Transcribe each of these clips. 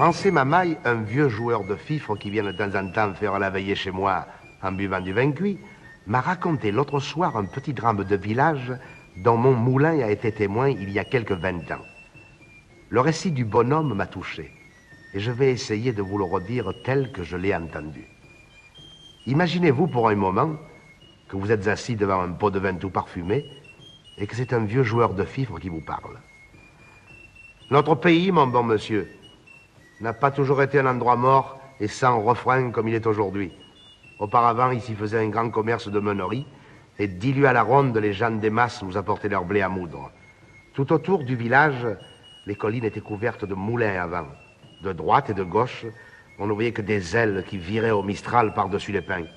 Rancé Mamaille, un vieux joueur de fifre qui vient de temps en temps faire la veillée chez moi en buvant du vin cuit, m'a raconté l'autre soir un petit drame de village dont mon moulin a été témoin il y a quelques 20 ans. Le récit du bonhomme m'a touché, et je vais essayer de vous le redire tel que je l'ai entendu. Imaginez-vous pour un moment que vous êtes assis devant un pot de vin tout parfumé et que c'est un vieux joueur de fifre qui vous parle. Notre pays, mon bon monsieur, n'a pas toujours été un endroit mort et sans refrain comme il est aujourd'hui. Auparavant, il s'y faisait un grand commerce de meuneries et dilué à la ronde, les gens des masses nous apportaient leur blé à moudre. Tout autour du village, les collines étaient couvertes de moulins à vent. De droite et de gauche, on ne voyait que des ailes qui viraient au mistral par-dessus les pins.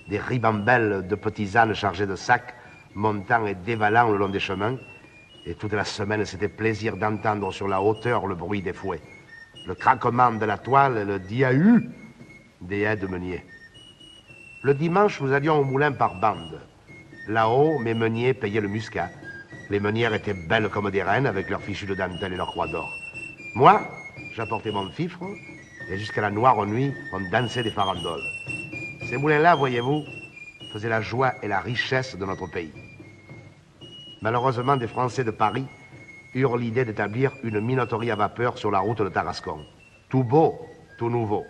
Des ribambelles de petits ânes chargés de sacs, montant et dévalant le long des chemins. Et toute la semaine, c'était plaisir d'entendre sur la hauteur le bruit des fouets, le craquement de la toile et le diahu des aides-meuniers. Le dimanche, nous allions au moulin par bande. Là-haut, mes meuniers payaient le muscat. Les meunières étaient belles comme des reines, avec leurs fichus de dentelle et leurs croix d'or. Moi, j'apportais mon fifre, et jusqu'à la noire nuit, on dansait des farandoles. Ces moulins-là, voyez-vous, faisaient la joie et la richesse de notre pays. Malheureusement, des Français de Paris eurent l'idée d'établir une minoterie à vapeur sur la route de Tarascon. Tout beau, tout nouveau.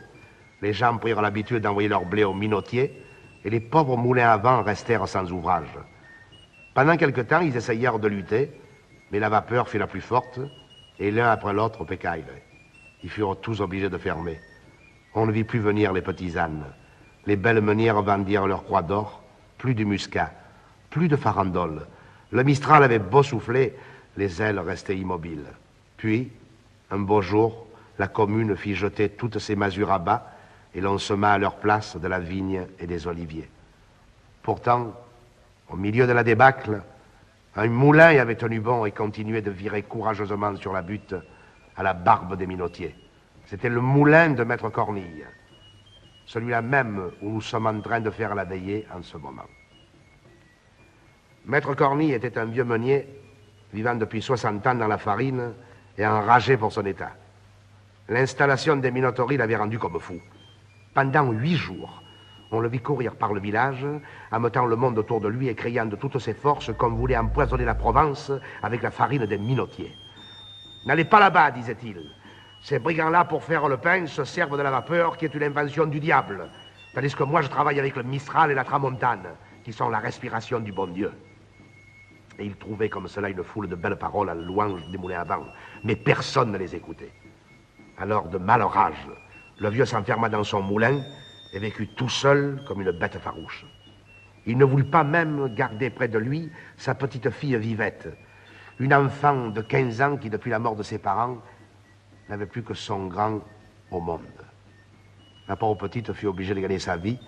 Les gens prirent l'habitude d'envoyer leur blé aux minotiers, et les pauvres moulins à vent restèrent sans ouvrage. Pendant quelque temps, ils essayèrent de lutter, mais la vapeur fut la plus forte, et l'un après l'autre pécaille. Ils furent tous obligés de fermer. On ne vit plus venir les petits ânes. Les belles meunières vendirent leurs croix d'or, plus du muscat, plus de farandoles. Le mistral avait beau souffler, les ailes restaient immobiles. Puis, un beau jour, la commune fit jeter toutes ses masures à bas et l'on sema à leur place de la vigne et des oliviers. Pourtant, au milieu de la débâcle, un moulin y avait tenu bon et continuait de virer courageusement sur la butte à la barbe des minotiers. C'était le moulin de Maître Cornille, celui-là même où nous sommes en train de faire la veillée en ce moment. Maître Cornille était un vieux meunier vivant depuis 60 ans dans la farine et enragé pour son état. L'installation des minoteries l'avait rendu comme fou. Pendant 8 jours, on le vit courir par le village, ametant le monde autour de lui et criant de toutes ses forces qu'on voulait empoisonner la Provence avec la farine des minotiers. « N'allez pas là-bas, disait-il. Ces brigands-là, pour faire le pain, se servent de la vapeur qui est une invention du diable, tandis que moi, je travaille avec le Mistral et la Tramontane, qui sont la respiration du bon Dieu. » Et il trouvait comme cela une foule de belles paroles à la louange des moulins à vent, mais personne ne les écoutait. Alors, de malheur rage, le vieux s'enferma dans son moulin et vécut tout seul comme une bête farouche. Il ne voulut pas même garder près de lui sa petite fille Vivette, une enfant de 15 ans qui, depuis la mort de ses parents, n'avait plus que son grand au monde. La pauvre petite fut obligée de gagner sa vie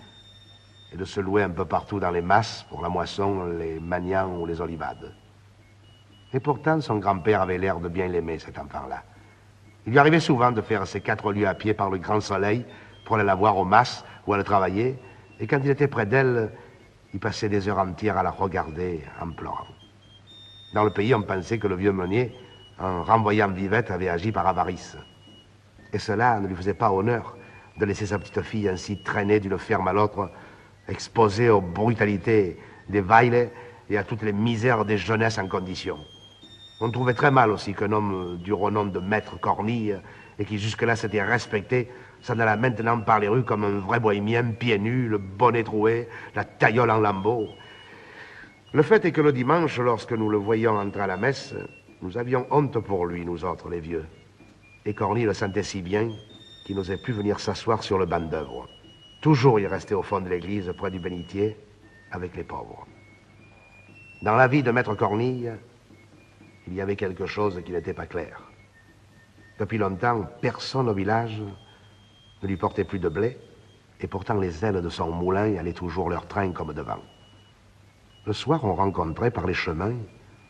et de se louer un peu partout dans les masses pour la moisson, les maniants ou les olivades. Et pourtant, son grand-père avait l'air de bien l'aimer, cet enfant-là. Il lui arrivait souvent de faire ses 4 lieues à pied par le grand soleil pour aller la voir aux masses où elle travaillait, et quand il était près d'elle, il passait des heures entières à la regarder en pleurant. Dans le pays, on pensait que le vieux meunier, en renvoyant Vivette, avait agi par avarice. Et cela ne lui faisait pas honneur de laisser sa petite fille ainsi traîner d'une ferme à l'autre, exposée aux brutalités des Weiles et à toutes les misères des jeunesses en condition. On trouvait très mal aussi qu'un homme du renom de Maître Cornille, et qui jusque-là s'était respecté, s'en alla maintenant par les rues comme un vrai bohémien, pieds nus, le bonnet troué, la taillole en lambeaux. Le fait est que le dimanche, lorsque nous le voyions entrer à la messe, nous avions honte pour lui, nous autres, les vieux. Et Cornille le sentait si bien qu'il n'osait plus venir s'asseoir sur le banc d'œuvre. Toujours il restait au fond de l'église, près du bénitier, avec les pauvres. Dans la vie de Maître Cornille, il y avait quelque chose qui n'était pas clair. Depuis longtemps, personne au village ne lui portait plus de blé, et pourtant les ailes de son moulin allaient toujours leur train comme devant. Le soir, on rencontrait par les chemins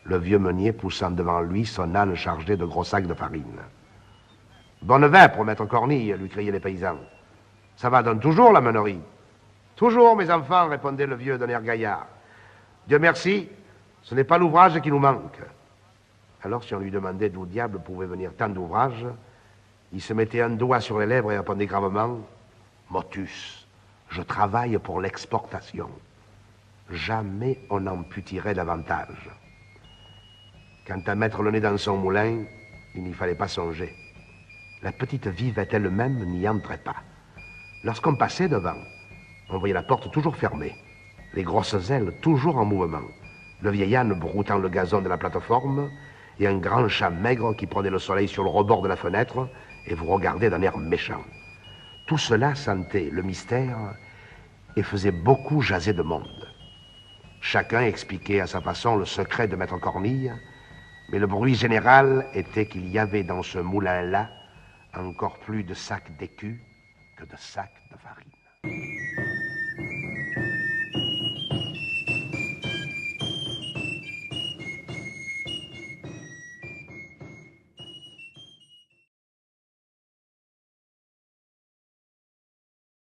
le vieux meunier poussant devant lui son âne chargé de gros sacs de farine. « Bonne vin pour Maître Cornille !» lui criaient les paysans. « Ça va donc toujours, la meunerie ?»« Toujours, mes enfants !» répondait le vieux d'un air gaillard. « Dieu merci, ce n'est pas l'ouvrage qui nous manque. » Alors, si on lui demandait d'où diable pouvait venir tant d'ouvrages, Il se mettait un doigt sur les lèvres et répondait gravement « Motus, je travaille pour l'exportation. Jamais on n'en put tirer davantage. » Quant à mettre le nez dans son moulin, il n'y fallait pas songer. La petite vivette elle-même n'y entrait pas. Lorsqu'on passait devant, on voyait la porte toujours fermée, les grosses ailes toujours en mouvement, le vieil âne broutant le gazon de la plateforme et un grand chat maigre qui prenait le soleil sur le rebord de la fenêtre et vous regardait d'un air méchant. Tout cela sentait le mystère et faisait beaucoup jaser de monde. Chacun expliquait à sa façon le secret de Maître Cornille, mais le bruit général était qu'il y avait dans ce moulin-là encore plus de sacs d'écus que de sacs de farine.